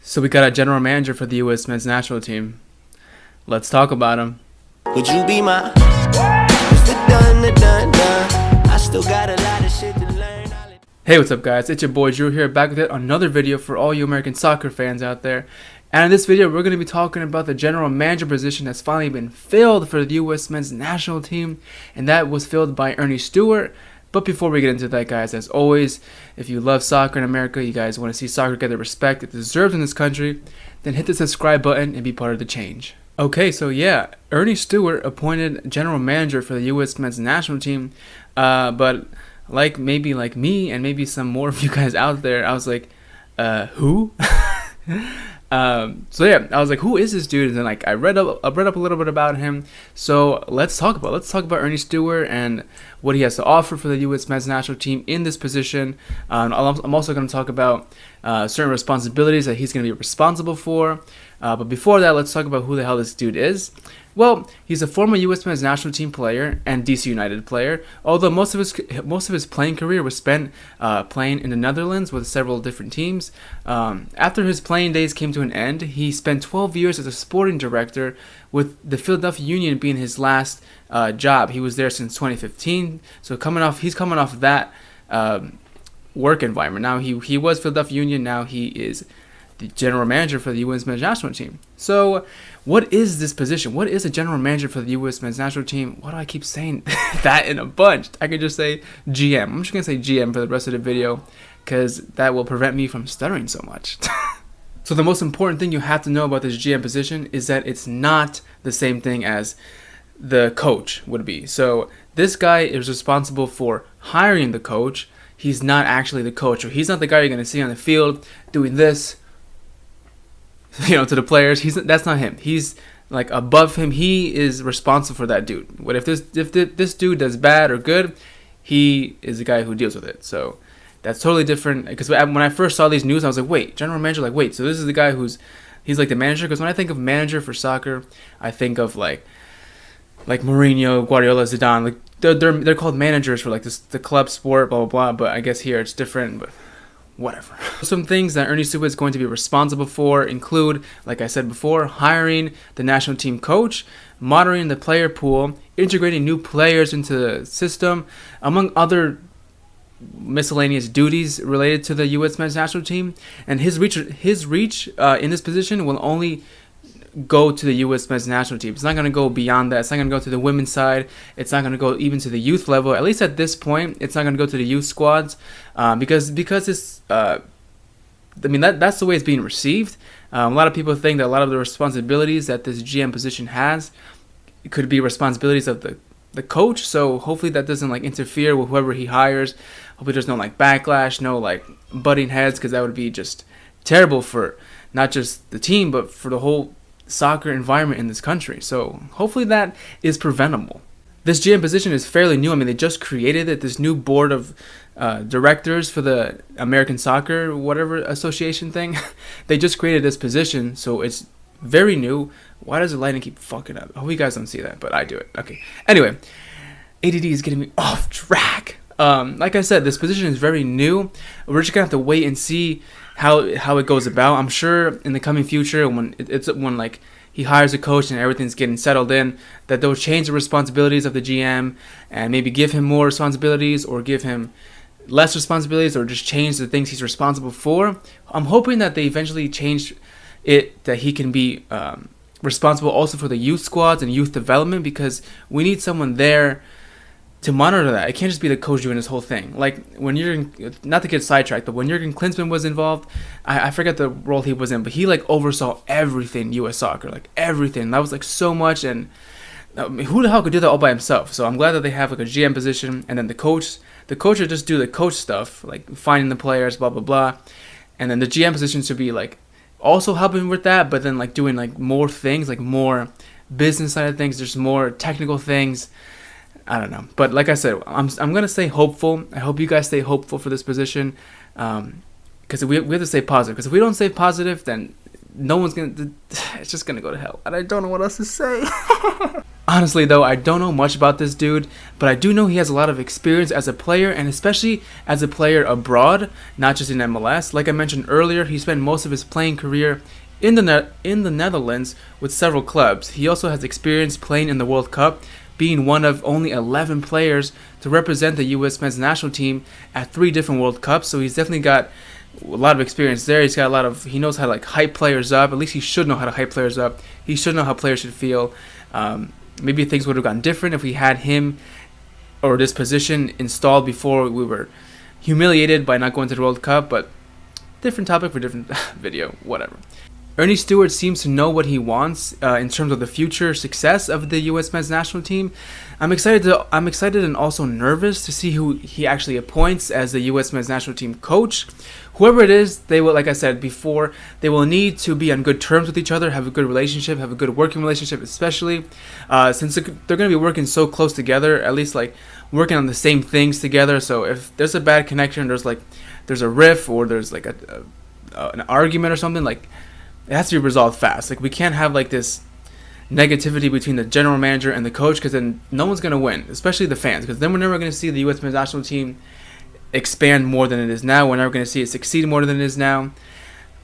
So we got a general manager for the U.S. men's national team. Let's talk about him. Would you be my Mr. Dun? I still got a lot of shit to learn. Hey, what's up guys? It's your boy Drew here, back with another video for all you American soccer fans out there. And in this video, we're going to be talking about the general manager position that's finally been filled for the U.S. men's national team. And that was filled by Earnie Stewart. But before we get into that, guys, as always, if you love soccer in America, you guys want to see soccer get the respect it deserves in this country, then hit the subscribe button and be part of the change. Okay, so yeah, Earnie Stewart appointed general manager for the U.S. men's national team, but like me and maybe some more of you guys out there, I was like, who? So yeah, I was like, who is this dude? And then I read up a little bit about him. So let's talk about Ernie Stewart and what he has to offer for the U.S. men's national team in this position. I'm also going to talk about certain responsibilities that he's going to be responsible for. But before that, let's talk about who the hell this dude is. Well, he's a former U.S. men's national team player and DC United player. Although most of his playing career was spent playing in the Netherlands with several different teams. After his playing days came to an end, he spent 12 years as a sporting director, with the Philadelphia Union being his last job. He was there since 2015. So he's coming off that work environment. Now he was Philadelphia Union. Now he is the general manager for the U.S. men's national team. So what is this position? What is a general manager for the U.S. men's national team? Why do I keep saying that in a bunch? I could just say GM. I'm just going to say GM for the rest of the video because that will prevent me from stuttering so much. So the most important thing you have to know about this GM position is that it's not the same thing as the coach would be. So this guy is responsible for hiring the coach. He's not actually the coach, or he's not the guy you're going to see on the field doing this, to the players. That's not him. He's like above him. He is responsible for that dude. What if this dude does bad or good, he is the guy who deals with it. So that's totally different. Because when I first saw these news, I was like, wait, general manager, so this is the guy he's like the manager. Because when I think of manager for soccer, I think of like Mourinho, Guardiola, Zidane. Like they're called managers for like the club sport, blah blah blah. But I guess here it's different. But whatever. Some things that Earnie Stewart is going to be responsible for include, like I said before, hiring the national team coach, monitoring the player pool, integrating new players into the system, among other miscellaneous duties related to the U.S. men's national team. And his reach in this position will only go to the U.S. men's national team. It's not going to go beyond that. It's not going to go to the women's side. It's not going to go even to the youth level. At least at this point, it's not going to go to the youth squads because it's that's the way it's being received. A lot of people think that a lot of the responsibilities that this GM position has could be responsibilities of the coach. So hopefully that doesn't interfere with whoever he hires. Hopefully there's no backlash, no butting heads, because that would be just terrible for not just the team but for the whole soccer environment in this country. So hopefully that is preventable. This GM position is fairly new. They just created it, this new board of directors for the American Soccer whatever association thing. They just created this position, so it's very new. Why does the lighting keep fucking up? I hope you guys don't see that, but I do it. Okay. Anyway, ADD is getting me off track. Like I said, this position is very new. We're just gonna have to wait and see how it goes about. I'm sure in the coming future, when he hires a coach and everything's getting settled in, that they'll change the responsibilities of the GM and maybe give him more responsibilities or give him less responsibilities or just change the things he's responsible for. I'm hoping that they eventually change it, that he can be responsible also for the youth squads and youth development, because we need someone there to monitor that. It can't just be the coach doing this whole thing. When not to get sidetracked, but when Jurgen Klinsmann was involved, I forget the role he was in, but he oversaw everything U.S. soccer, everything. That was so much, and who the hell could do that all by himself? So I'm glad that they have a GM position, and then the coach would just do the coach stuff, finding the players, blah blah blah, and then the GM position should be also helping with that, but then doing more things, more business side of things. There's more technical things. I don't know, but like I said, I'm gonna stay hopeful. I hope you guys stay hopeful for this position, because we have to stay positive. Because if we don't stay positive, then no one's gonna. It's just gonna go to hell, and I don't know what else to say. Honestly, though, I don't know much about this dude, but I do know he has a lot of experience as a player, and especially as a player abroad, not just in MLS. Like I mentioned earlier, he spent most of his playing career in the Netherlands with several clubs. He also has experience playing in the World Cup, being one of only 11 players to represent the U.S. men's national team at 3 different World Cups. So he's definitely got a lot of experience there. He knows how to like hype players up. At least he should know how to hype players up. He should know how players should feel. Maybe things would have gone different if we had him or this position installed before we were humiliated by not going to the World Cup, but different topic for different video, whatever. Ernie Stewart seems to know what he wants in terms of the future success of the U.S. men's national team. I'm excited and also nervous to see who he actually appoints as the U.S. men's national team coach. Whoever it is, they will, like I said before, they will need to be on good terms with each other, have a good relationship, have a good working relationship, especially since they're going to be working so close together, at least like working on the same things together. So if there's a bad connection, there's a riff, or there's like an argument or something, like it has to be resolved fast. Like we can't have like this negativity between the general manager and the coach, because then no one's going to win, especially the fans, because then we're never going to see the U.S. men's national team expand more than it is now. We're never going to see it succeed more than it is now.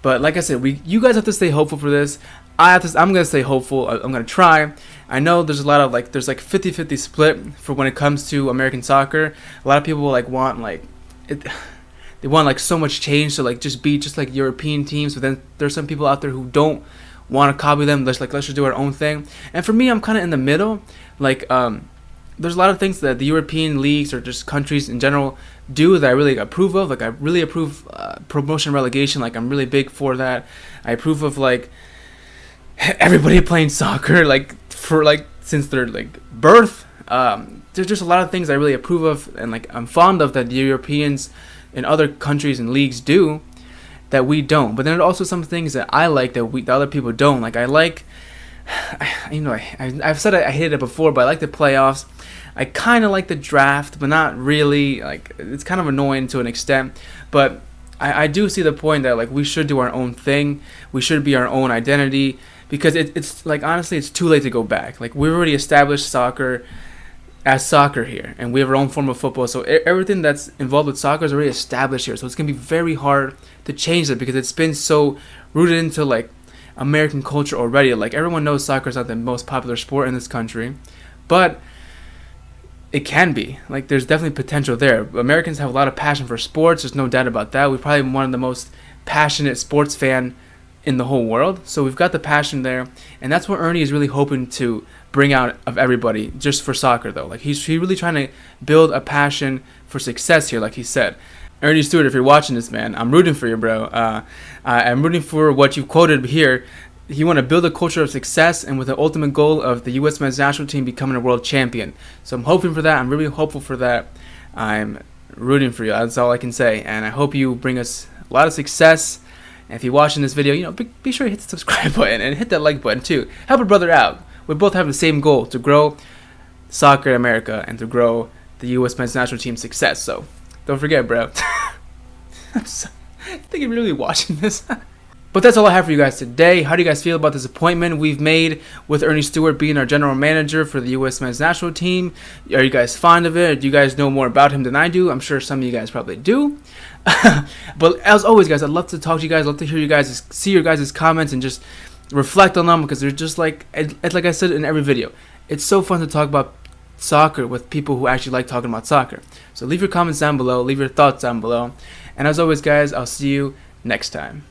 But like I said, you guys have to stay hopeful for this. I'm going to stay hopeful. I'm going to try. I know there's a lot of there's 50-50 split for when it comes to American soccer. A lot of people want it. They want so much change to just be just like European teams, but then there's some people out there who don't want to copy them. Let's just do our own thing. And for me, I'm kind of in the middle. There's a lot of things that the European leagues or just countries in general do that I really approve of. I really approve promotion relegation. I'm really big for that. I approve of everybody playing soccer since their birth. There's just a lot of things I really approve of, and I'm fond of that the Europeans in other countries and leagues do that we don't. But then there's also some things that I like that the other people don't. I've said I hated it before, but I like the playoffs. I kind of like the draft, but not really. It's kind of annoying to an extent. But I do see the point that we should do our own thing. We should be our own identity, because it's honestly, it's too late to go back. We've already established soccer as soccer here, and we have our own form of football, so everything that's involved with soccer is already established here, so it's going to be very hard to change that, because it's been so rooted into American culture already. Everyone knows soccer is not the most popular sport in this country, but it can be. There's definitely potential there. Americans have a lot of passion for sports, there's no doubt about that. We're probably one of the most passionate sports fan in the whole world, so we've got the passion there, and that's what Ernie is really hoping to bring out of everybody just for soccer, though. He's really trying to build a passion for success here, like he said. Earnie Stewart, if you're watching this, man, I'm rooting for you, bro. I'm rooting for what you quoted here. You want to build a culture of success, and with the ultimate goal of the U.S. men's national team becoming a world champion. So I'm hoping for that. I'm really hopeful for that. I'm rooting for you. That's all I can say. And I hope you bring us a lot of success. And if you're watching this video, be sure to hit the subscribe button and hit that like button too. Help a brother out. We both have the same goal, to grow soccer in America and to grow the U.S. men's national team's success. So don't forget, bro. I think you're really watching this. But that's all I have for you guys today. How do you guys feel about this appointment we've made with Earnie Stewart being our general manager for the U.S. men's national team? Are you guys fond of it? Do you guys know more about him than I do? I'm sure some of you guys probably do. But as always, guys, I'd love to talk to you guys. I'd love to hear you guys, see your guys' comments, and just reflect on them, because they're just like I said in every video, it's so fun to talk about soccer with people who actually like talking about soccer. So leave your comments down below, leave your thoughts down below, and as always, guys, I'll see you next time.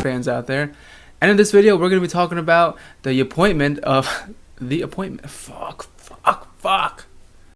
Fans out there. And in this video, we're going to be talking about the appointment of... Fuck.